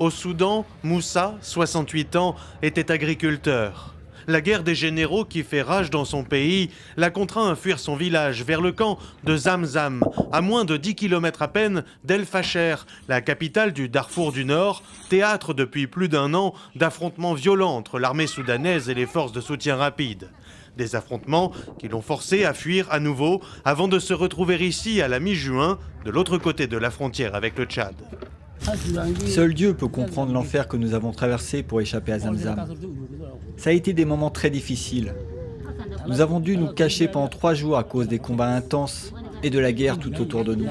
Au Soudan, Moussa, 68 ans, était agriculteur. La guerre des généraux qui fait rage dans son pays l'a contraint à fuir son village vers le camp de Zamzam, à moins de 10 km à peine d'El Fasher, la capitale du Darfour du Nord, théâtre depuis plus d'un an d'affrontements violents entre l'armée soudanaise et les forces de soutien rapide. Des affrontements qui l'ont forcé à fuir à nouveau avant de se retrouver ici à la mi-juin, de l'autre côté de la frontière avec le Tchad. Seul Dieu peut comprendre l'enfer que nous avons traversé pour échapper à Zamzam. Ça a été des moments très difficiles. Nous avons dû nous cacher pendant 3 jours à cause des combats intenses et de la guerre tout autour de nous.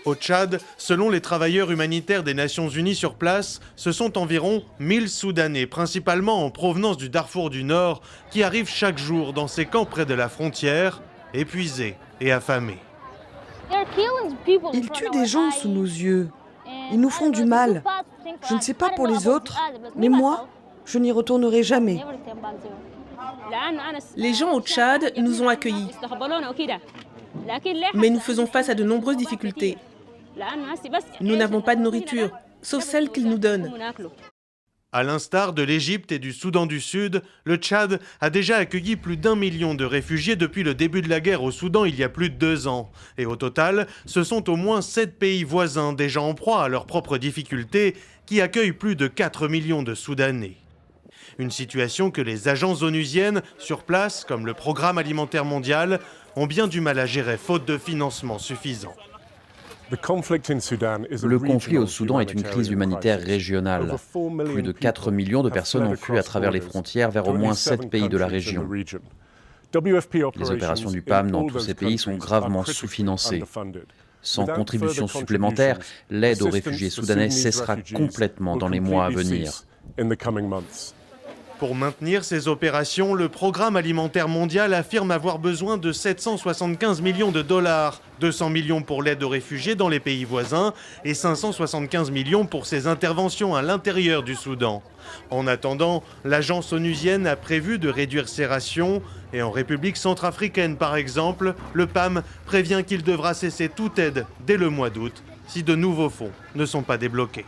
Au Tchad, selon les travailleurs humanitaires des Nations Unies sur place, ce sont environ 1000 Soudanais, principalement en provenance du Darfour du Nord, qui arrivent chaque jour dans ces camps près de la frontière, épuisés et affamés. Ils tuent des gens sous nos yeux. Ils nous font du mal. Je ne sais pas pour les autres, mais moi, je n'y retournerai jamais. Les gens au Tchad nous ont accueillis. Mais nous faisons face à de nombreuses difficultés. Nous n'avons pas de nourriture, sauf celle qu'ils nous donnent. À l'instar de l'Égypte et du Soudan du Sud, le Tchad a déjà accueilli plus d'1 million de réfugiés depuis le début de la guerre au Soudan il y a plus de 2 ans. Et au total, ce sont au moins 7 pays voisins déjà en proie à leurs propres difficultés qui accueillent plus de 4 millions de Soudanais. Une situation que les agences onusiennes sur place, comme le Programme alimentaire mondial, ont bien du mal à gérer faute de financement suffisant. Le conflit au Soudan est une crise humanitaire régionale. Plus de 4 millions de personnes ont fui à travers les frontières vers au moins 7 pays de la région. Les opérations du PAM dans tous ces pays sont gravement sous-financées. Sans contribution supplémentaire, l'aide aux réfugiés soudanais cessera complètement dans les mois à venir. Pour maintenir ces opérations, le Programme alimentaire mondial affirme avoir besoin de 775 millions de dollars, 200 millions pour l'aide aux réfugiés dans les pays voisins et 575 millions pour ses interventions à l'intérieur du Soudan. En attendant, l'agence onusienne a prévu de réduire ses rations et en République centrafricaine par exemple, le PAM prévient qu'il devra cesser toute aide dès le mois d'août si de nouveaux fonds ne sont pas débloqués.